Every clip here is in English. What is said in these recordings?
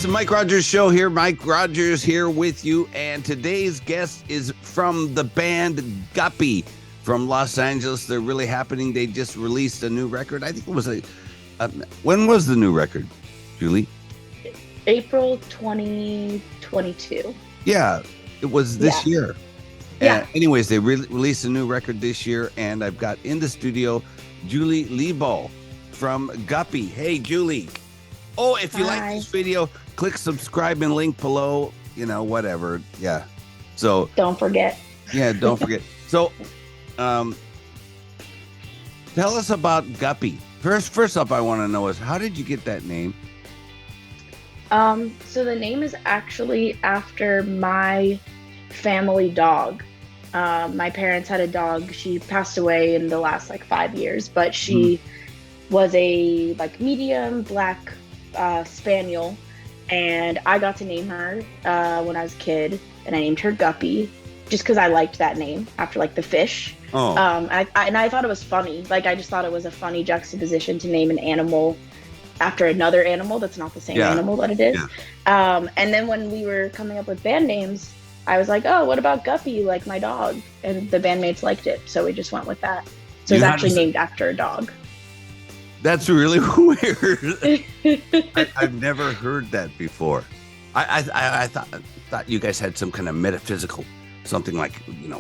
the Mike Rogers Show here. Mike Rogers here with you. And today's guest is from the band Guppy from Los Angeles. They're really happening. They just released a new record. I think it was when was the new record, Julie? April 2022. Yeah, it was this year. Yeah. Anyways, they released a new record this year. And I've got in the studio Julie Lebow from Guppy. Hey, Julie. Oh, if you like this video, click subscribe and link below, whatever. Yeah. So don't forget. Yeah, don't forget. So tell us about Guppy. First up, I want to know is how did you get that name? So the name is actually after my family dog. My parents had a dog. She passed away in the last 5 years, but she was a medium black spaniel, and I got to name her when I was a kid, and I named her Guppy just because I liked that name after the fish. I thought it was funny. I just thought it was a funny juxtaposition to name an animal after another animal that's not the same animal that it is. And then when we were coming up with band names, I was like, oh, what about Guppy, like my dog? And the bandmates liked it, so we just went with that. So it's actually named after a dog. That's really weird. I've never heard that before. I thought you guys had some kind of metaphysical, something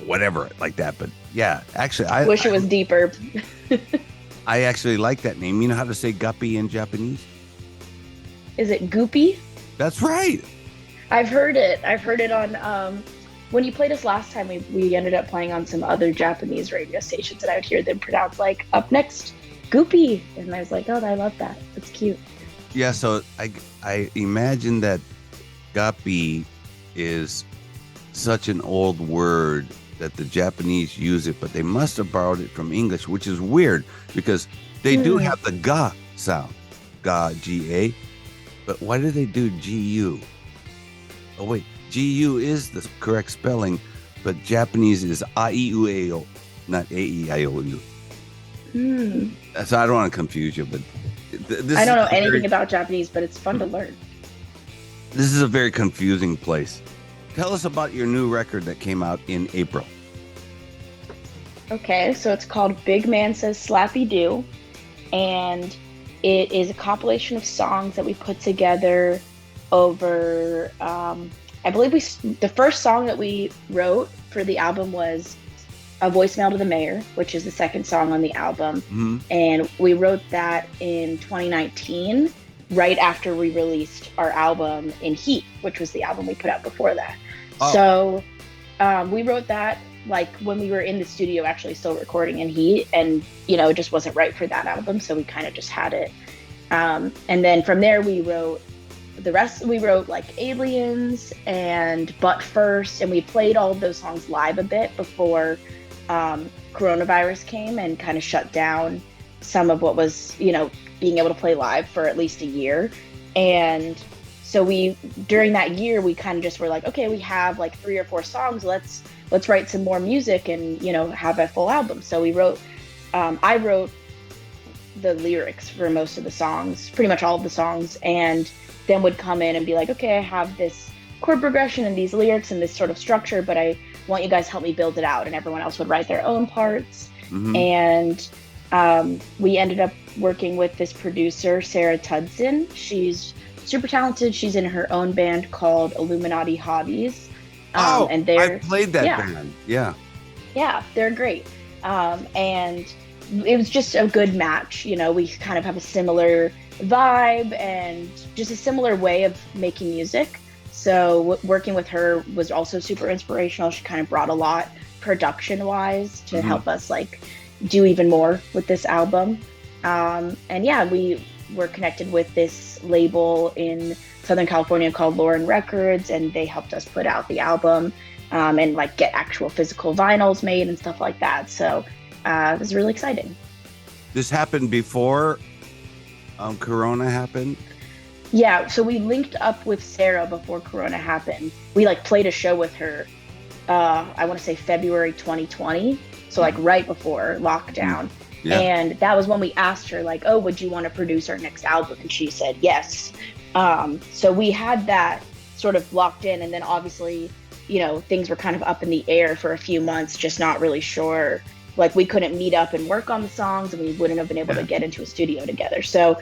whatever like that. But yeah, actually, I wish it was deeper. I actually like that name. You know how to say Guppy in Japanese? Is it Guppy? That's right. I've heard it. I've heard it on when you played us last time. We ended up playing on some other Japanese radio stations, and I would hear them pronounce up next. Guppy, and I was like, oh, I love that. That's cute. Yeah, so I imagine that Guppy is such an old word that the Japanese use it, but they must have borrowed it from English, which is weird because they do have the ga sound, ga, G-A, but why do they do G-U? Oh, wait, G-U is the correct spelling, but Japanese is A-I-U-A-O, not A-E-I-O-U. So I don't want to confuse you, but I don't know anything about Japanese, but it's fun to learn. This is a very confusing place. Tell us about your new record that came out in April. Okay, so it's called Big Man Says Slappy Doo, and it is a compilation of songs that we put together over, I believe the first song that we wrote for the album was A Voicemail to the Mayor, which is the second song on the album. And we wrote that in 2019, right after we released our album In Heat, which was the album we put out before that. So we wrote that when we were in the studio actually still recording In Heat, and it just wasn't right for that album, so we kind of just had it. And then from there we wrote the rest. We wrote Aliens and But First, and we played all of those songs live a bit before coronavirus came and kind of shut down some of what was being able to play live for at least a year. And so during that year we kind of just were okay, we have 3 or 4 songs, let's write some more music and have a full album. So we wrote I wrote the lyrics for most of the songs, pretty much all of the songs, and then would come in and be okay, I have this chord progression and these lyrics and this sort of structure, but I want you guys to help me build it out. And everyone else would write their own parts. And we ended up working with this producer, Sarah Tudson. She's super talented. She's in her own band called Illuminati Hotties. And I played that band. Yeah, they're great. And it was just a good match. We kind of have a similar vibe and just a similar way of making music. So working with her was also super inspirational. She kind of brought a lot production-wise to help us do even more with this album. And yeah, we were connected with this label in Southern California called Lauren Records, and they helped us put out the album and get actual physical vinyls made and stuff like that. So it was really exciting. This happened before Corona happened? Yeah, so we linked up with Sarah before Corona happened. We played a show with her, I want to say February 2020, so right before lockdown. Yeah. And that was when we asked her oh, would you want to produce our next album? And she said yes. So we had that sort of locked in, and then obviously, things were kind of up in the air for a few months, just not really sure. Like, we couldn't meet up and work on the songs, and we wouldn't have been able to get into a studio together. So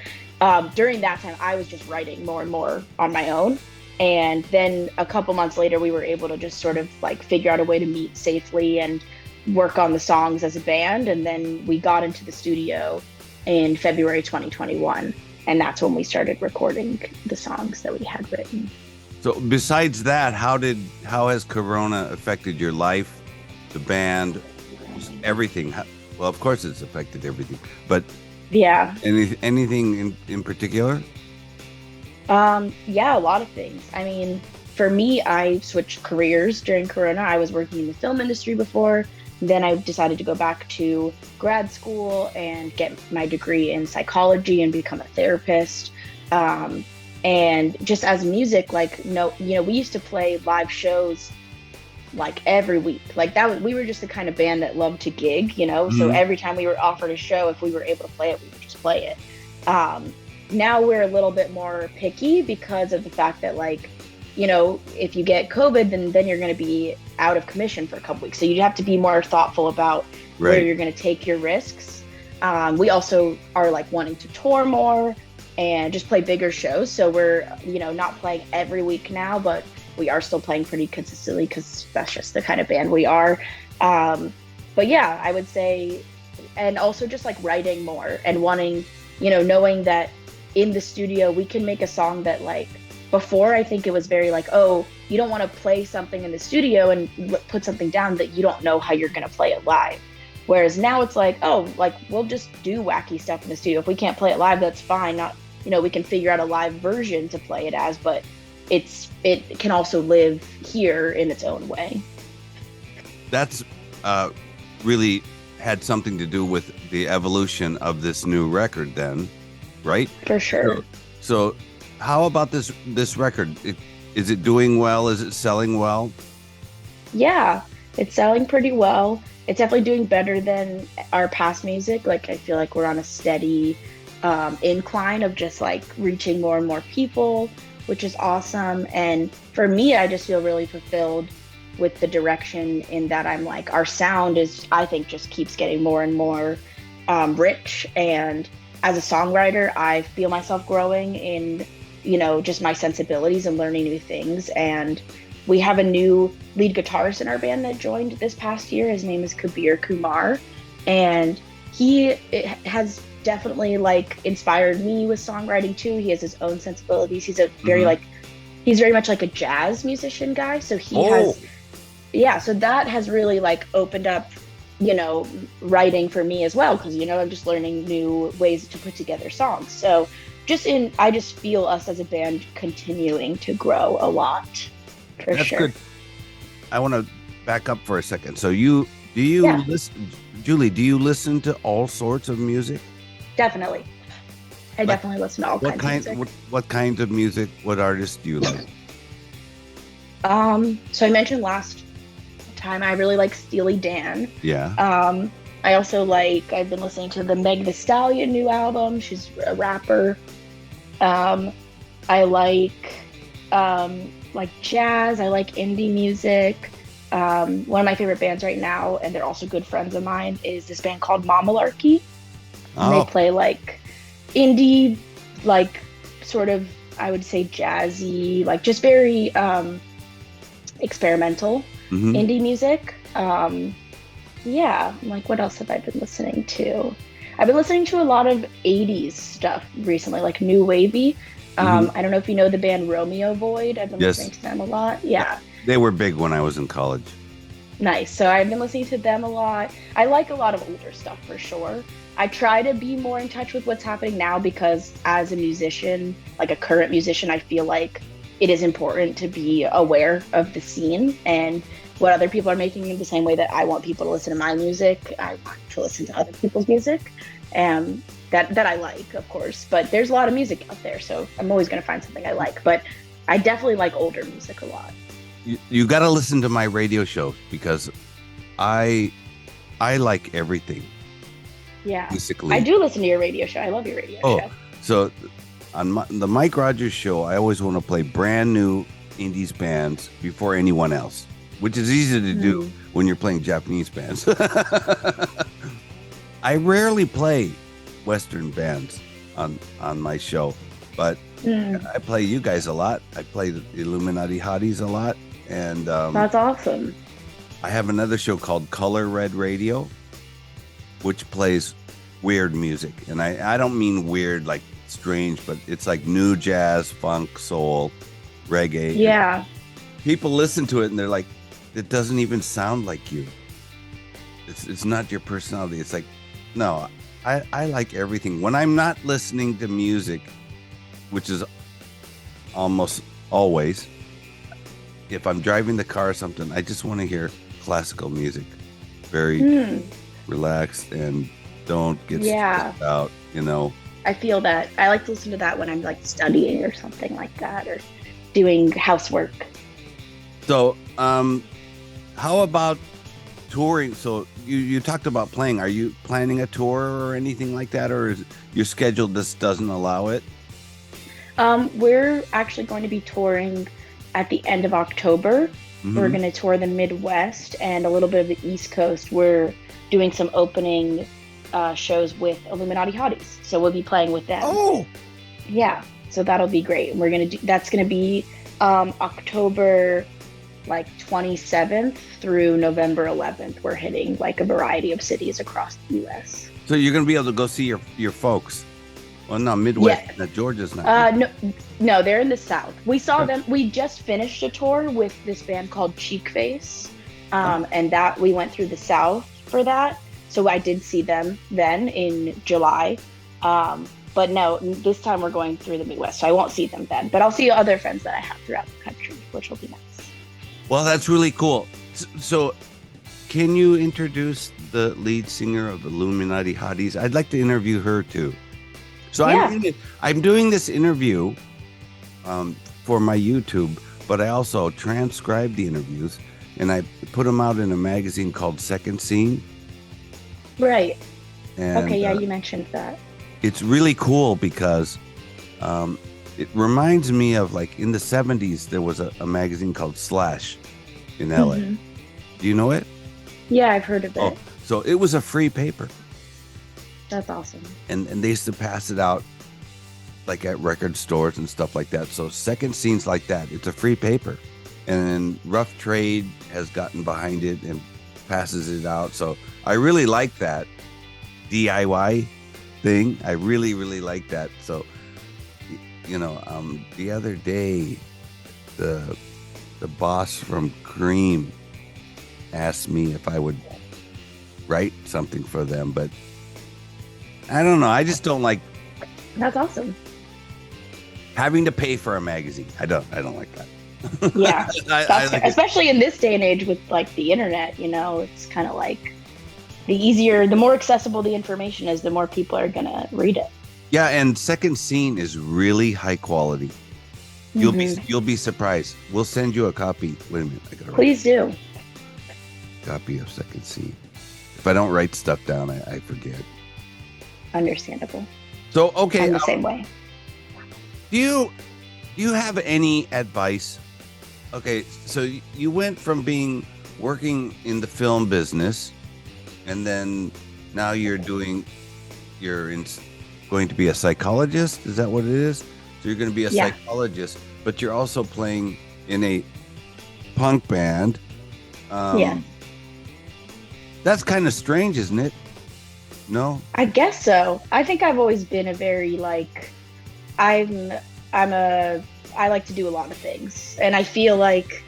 during that time, I was just writing more and more on my own. And then a couple months later, we were able to just sort of like figure out a way to meet safely and work on the songs as a band. And then we got into the studio in February 2021. And that's when we started recording the songs that we had written. So besides that, how has Corona affected your life, the band, everything? Well, of course it's affected everything, but yeah. Anything in particular? Yeah, a lot of things. I mean, for me, I switched careers during Corona. I was working in the film industry before. Then I decided to go back to grad school and get my degree in psychology and become a therapist. And just as music, like, we used to play live shows like every week. Like we were just the kind of band that loved to gig, Mm-hmm. So every time we were offered a show, if we were able to play it, we would just play it. Now we're a little bit more picky because of the fact that, like, if you get COVID, then you're going to be out of commission for a couple weeks. So you have to be more thoughtful about where you're going to take your risks. We also are like wanting to tour more and just play bigger shows. So we're, not playing every week now, but we are still playing pretty consistently because that's just the kind of band we are. But yeah, I would say, and also just like writing more and wanting, knowing that in the studio, we can make a song that, like, before, I think it was very like, oh, you don't want to play something in the studio and put something down that you don't know how you're going to play it live. Whereas now it's like, oh, like, we'll just do wacky stuff in the studio. If we can't play it live, that's fine. Not, we can figure out a live version to play it as, but it can also live here in its own way. That's really had something to do with the evolution of this new record then, right? For sure. So how about this record? Is it doing well? Is it selling well? Yeah, it's selling pretty well. It's definitely doing better than our past music. Like, I feel like we're on a steady incline of just like reaching more and more people, which is awesome. And for me, I just feel really fulfilled with the direction in that I'm like, our sound is, I think, just keeps getting more and more rich. And as a songwriter, I feel myself growing in, just my sensibilities and learning new things. And we have a new lead guitarist in our band that joined this past year. His name is Kabir Kumar. And he has definitely like inspired me with songwriting too. He has his own sensibilities. He's a very he's very much like a jazz musician guy. So he has, so that has really like opened up, writing for me as well. Cause I'm just learning new ways to put together songs. So I just feel us as a band continuing to grow a lot. For That's sure. Good. I want to back up for a second. So listen, Julie, do you listen to all sorts of music? Definitely. I definitely listen to all kinds of music. What kinds of music? What artists do you like? So I mentioned last time I really like Steely Dan. Yeah. I also I've been listening to the Meg Thee Stallion new album. She's a rapper. I like jazz. I like indie music. One of my favorite bands right now, and they're also good friends of mine, is this band called Mamalarkey. And they play like indie, like sort of, I would say jazzy, like just very experimental indie music. What else have I been listening to? I've been listening to a lot of 80s stuff recently, like new wavy. I don't know if you know the band Romeo Void. I've been listening to them a lot. Yeah. They were big when I was in college. Nice. So I've been listening to them a lot. I like a lot of older stuff for sure. I try to be more in touch with what's happening now because as a musician, like a current musician, I feel like it is important to be aware of the scene and what other people are making in the same way that I want people to listen to my music. I want to listen to other people's music that I like, of course. But there's a lot of music out there, so I'm always going to find something I like. But I definitely like older music a lot. You got to listen to my radio show because I like everything. Yeah. Basically. I do listen to your radio show. I love your radio show. So on the Mike Rogers show, I always want to play brand new indies bands before anyone else, which is easy to do when you're playing Japanese bands. I rarely play Western bands on my show, but I play you guys a lot. I play the Illuminati Hotties a lot, and that's awesome. I have another show called Color Red Radio, which plays weird music, and I don't mean weird like strange, but it's like new jazz, funk, soul, reggae. Yeah. People listen to it and they're like, it doesn't even sound like you. It's not your personality. It's like, no, I like everything. When I'm not listening to music, which is almost always, if I'm driving the car or something, I just want to hear classical music. Very relaxed and don't get stressed out, you know. I feel that. I like to listen to that when I'm like studying or something like that, or doing housework. So, how about touring? So you talked about playing. Are you planning a tour or anything like that, or is your schedule just doesn't allow it? We're actually going to be touring at the end of October. We're going to tour the Midwest and a little bit of the East Coast. We're doing some opening shows with Illuminati Hotties, so we'll be playing with them. Oh, yeah, so that'll be great. We're gonna do that's gonna be October like 27th through November 11th. We're hitting like a variety of cities across the U.S. So you're gonna be able to go see your folks. Well, no, Midwest. Yeah. Georgia's not. No, they're in the South. We saw them. We just finished a tour with this band called Cheek Face, and that we went through the South for that. So I did see them then in July. But no, this time we're going through the Midwest, so I won't see them then. But I'll see other friends that I have throughout the country, which will be nice. Well, that's really cool. So can you introduce the lead singer of Illuminati Hotties? I'd like to interview her too. So I'm doing this interview for my YouTube, but I also transcribe the interviews and I put them out in a magazine called Second Scene. Right. And, okay, yeah, you mentioned that. It's really cool because it reminds me of like in the 70s, there was a magazine called Slash in LA. Do you know it? Yeah, I've heard of it. Oh, so it was a free paper. That's awesome. And they used to pass it out like at record stores and stuff like that. So Second Scene's like that. It's a free paper. And then Rough Trade has gotten behind it and passes it out. So I really like that DIY thing. I really, really like that. So, you know, the other day, the boss from Cream asked me if I would write something for them, but I don't know. I just don't like. That's awesome. Having to pay for a magazine. I don't like that. Yeah, I like especially in this day and age with like the internet, you know, it's kind of like the more accessible the information is, the more people are gonna read it. Yeah, and Second Scene is really high quality. You'll be surprised. We'll send you a copy. Wait a minute, I gotta Please do. Copy of Second Scene. If I don't write stuff down, I forget. Understandable. So okay, I'm the same way. Do you have any advice? Okay, so you went from working in the film business, and then now you're going to be a psychologist. Is that what it is? So you're going to be a psychologist, but you're also playing in a punk band. Yeah. That's kind of strange, isn't it? No? I guess so. I think I've always been a very I like to do a lot of things, and I feel like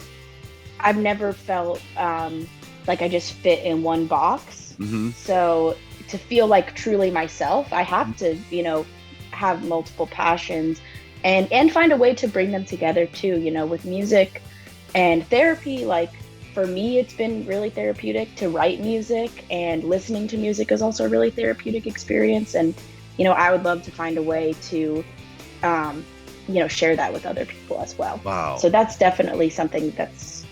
I've never felt like I just fit in one box. So to feel like truly myself, I have to, you know, have multiple passions and find a way to bring them together too, you know, with music and therapy. Like for me, it's been really therapeutic to write music, and listening to music is also a really therapeutic experience. And, you know, I would love to find a way to, you know, share that with other people as well. Wow. So that's definitely something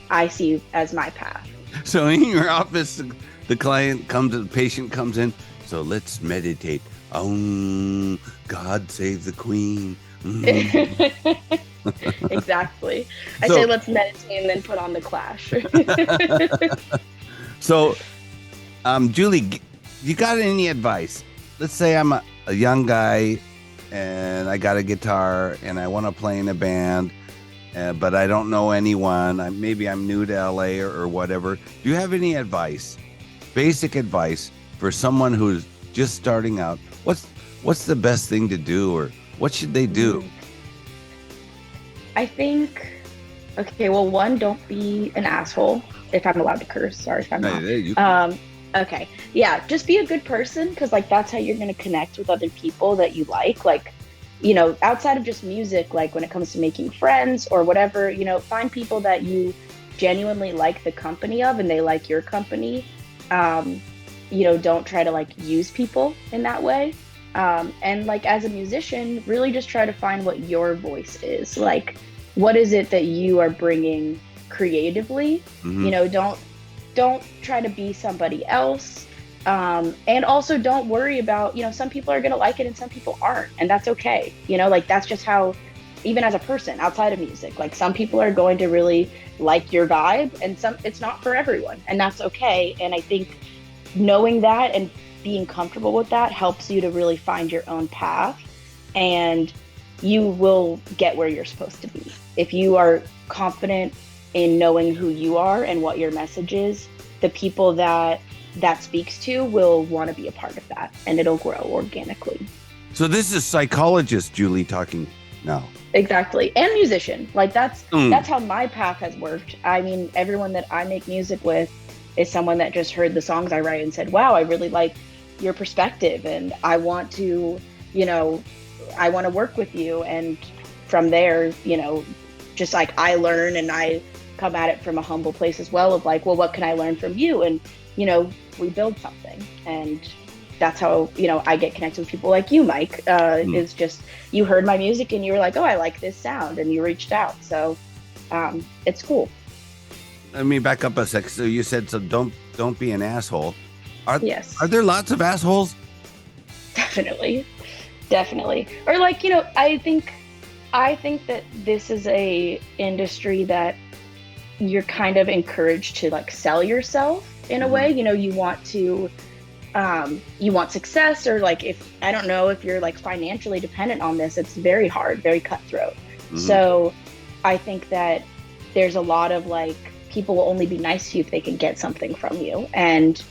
I see as my path. So in your office, the patient comes in. So let's meditate. God save the Queen. Exactly. I So- say let's meditate and then put on the Clash. So, Julie, you got any advice? Let's say I'm a young guy and I got a guitar and I want to play in a band, but I don't know anyone. Maybe I'm new to LA or whatever. Do you have any advice, basic advice for someone who's just starting out? What's the best thing to do, or what should they do? I think, okay, well, one, don't be an asshole. If I'm allowed to curse, sorry if I'm not. Okay, yeah, just be a good person, because like that's how you're going to connect with other people that you like, you know, outside of just music, like when it comes to making friends or whatever, you know, find people that you genuinely like the company of and they like your company. You know, don't try to like use people in that way. And like as a musician, really just try to find what your voice is. Like, what is it that you are bringing creatively? You know, don't try to be somebody else. And also don't worry about, you know, some people are going to like it and some people aren't, and that's okay. You know, like that's just how, even as a person outside of music, like some people are going to really like your vibe and some, it's not for everyone, and that's okay. And I think knowing that and being comfortable with that helps you to really find your own path, and you will get where you're supposed to be. If you are confident in knowing who you are and what your message is, the people that speaks to will want to be a part of that, and it'll grow organically. So this is psychologist Julie talking now. Exactly. And musician. Like that's how my path has worked. I mean, everyone that I make music with is someone that just heard the songs I write and said, wow, I really like your perspective and I want to, you know, I want to work with you. And from there, you know, just like I learn and I come at it from a humble place as well of like, well, what can I learn from you? And, you know, we build something. And that's how, you know, I get connected with people like you, Mike, is just, you heard my music and you were like, oh, I like this sound, and you reached out. So it's cool. Let me back up a sec. So you said, so don't be an asshole. Yes. Are there lots of assholes? Definitely. Or like, you know, I think that this is a industry that you're kind of encouraged to like sell yourself in a way. You know, you want success, or like, if I don't know if you're like financially dependent on this, it's very hard, very cutthroat. So I think that there's a lot of like, people will only be nice to you if they can get something from you. And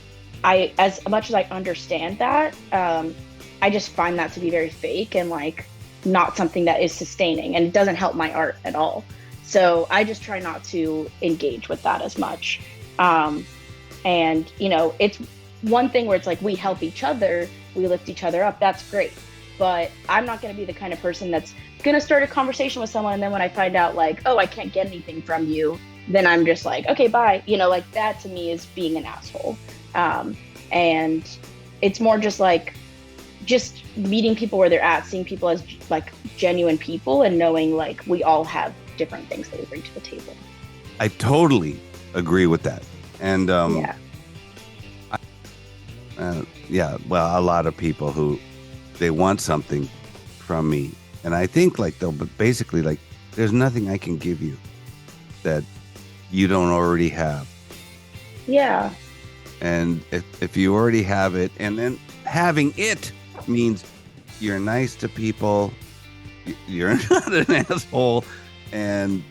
I, as much as I understand that, I just find that to be very fake and like not something that is sustaining, and it doesn't help my art at all. So I just try not to engage with that as much. And, you know, it's one thing where it's like, we help each other, we lift each other up. That's great. But I'm not going to be the kind of person that's going to start a conversation with someone, and then when I find out like, oh, I can't get anything from you, then I'm just like, okay, bye. You know, like that to me is being an asshole. And it's more just like, just meeting people where they're at, seeing people as like genuine people, and knowing like we all have different things that we bring to the table. I totally agree with that. And well, a lot of people who they want something from me, and I think like they'll basically like, there's nothing I can give you that you don't already have. Yeah. And if you already have it, and then having it means you're nice to people, you're not an asshole, and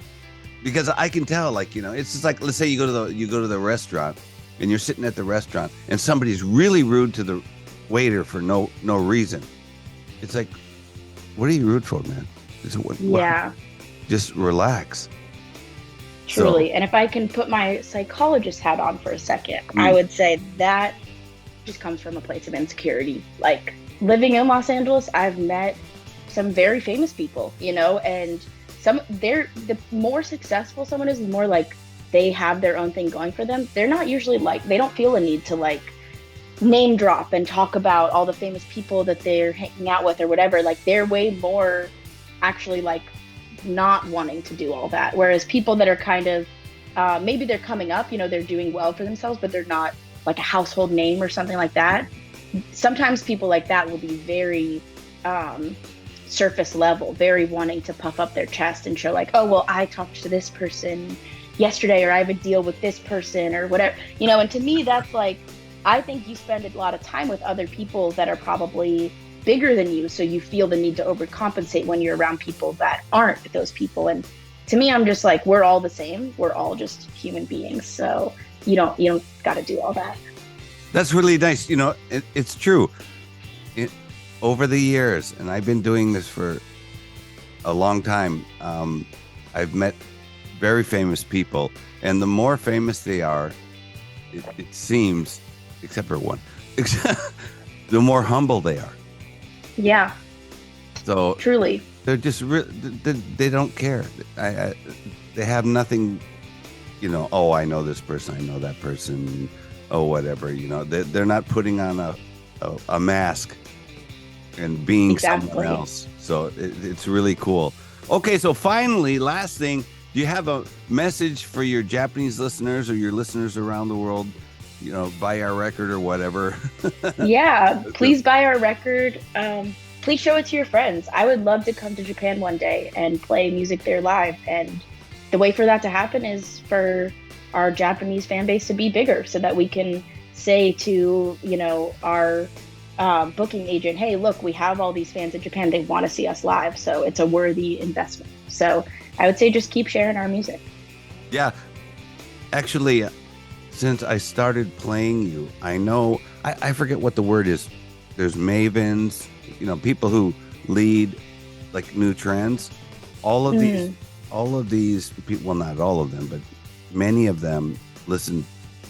because I can tell, like, you know, it's just like, let's say you go to the restaurant, and you're sitting at the restaurant, and somebody's really rude to the waiter for no reason. It's like, what are you rude for, man? Just relax. Truly. So, and if I can put my psychologist hat on for a second, I would say that just comes from a place of insecurity. Like, living in Los Angeles, I've met some very famous people, you know, and the more successful someone is, the more like they have their own thing going for them. They're not usually like, they don't feel a need to like name drop and talk about all the famous people that they're hanging out with or whatever. Like, they're way more actually like not wanting to do all that. Whereas people that are kind of, maybe they're coming up, you know, they're doing well for themselves, but they're not like a household name or something like that. Sometimes people like that will be very surface level, very wanting to puff up their chest and show like, oh, well, I talked to this person yesterday, or I have a deal with this person or whatever, and to me, that's like, I think you spend a lot of time with other people that are probably bigger than you. So you feel the need to overcompensate when you're around people that aren't those people. And to me, I'm just like, we're all the same. We're all just human beings. So you don't got to do all that. That's really nice. It's true. Over the years, and I've been doing this for a long time, I've met very famous people, and the more famous they are, it seems, except for one, the more humble they are. Yeah. So truly, they're just they don't care. They have nothing. Oh, I know this person. I know that person. Oh, whatever. They're not putting on a mask and being someone else. So it's really cool. Okay, so finally, last thing. Do you have a message for your Japanese listeners or your listeners around the world? Buy our record or whatever. Yeah, please buy our record. Please show it to your friends. I would love to come to Japan one day and play music there live. And the way for that to happen is for our Japanese fan base to be bigger, so that we can say to, our booking agent, hey, look, we have all these fans in Japan. They want to see us live. So it's a worthy investment. So I would say just keep sharing our music. Yeah. Actually, since I started playing you, I know, I forget what the word is. There's mavens, people who lead like new trends. All of these people, well, not all of them, but many of them listen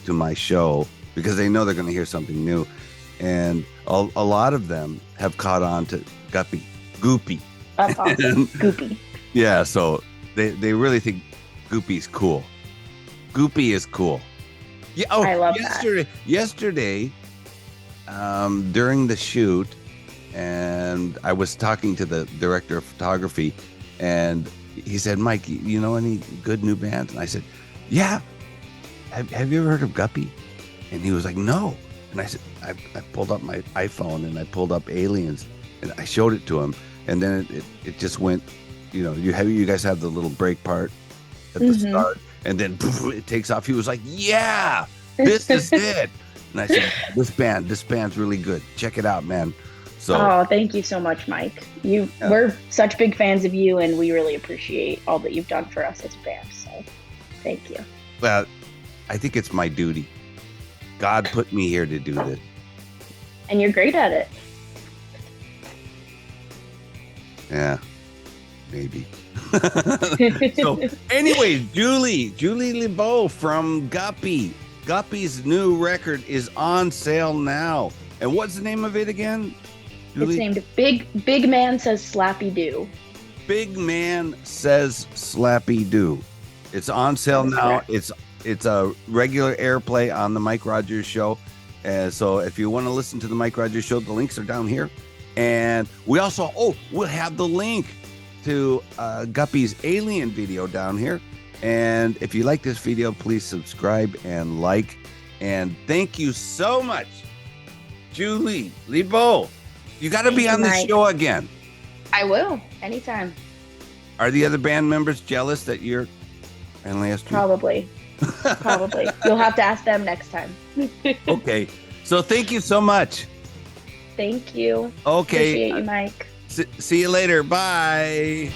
to my show because they know they're going to hear something new. And a lot of them have caught on to Guppy. That's awesome. Guppy. Yeah, so they really think Guppy's cool. Guppy is cool. Yeah. Oh, I love that. Yesterday, during the shoot, and I was talking to the director of photography, and he said, Mike, you know any good new bands? And I said, yeah. Have you ever heard of Guppy? And he was like, no. And I said, I pulled up my iPhone and I pulled up Aliens and I showed it to him. And then it just went, you guys have the little break part at the start, and then poof, it takes off. He was like, yeah, this is it. And I said, this band's really good. Check it out, man. So, thank you so much, Mike. We're such big fans of you, and we really appreciate all that you've done for us as a band. So thank you. Well, I think it's my duty. God put me here to do this. And you're great at it. Yeah, maybe. So anyway, Julie Lebow from Guppy. Guppy's new record is on sale now. And what's the name of it again, Julie? It's named Big Man Says Slappy Doo. Big Man Says Slappy Doo. It's on sale now. Correct. It's a regular airplay on the Mike Rogers Show. So if you want to listen to the Mike Rogers Show, the links are down here. And we also, we'll have the link to Guppy's Alien video down here. And if you like this video, please subscribe and like. And thank you so much, Julie Lebow. You got to be on the show again. I will, anytime. Are the other band members jealous that you're only asked you? Probably. You'll have to ask them next time. Okay. So thank you so much. Thank you. Okay. Appreciate you, Mike. See you later. Bye.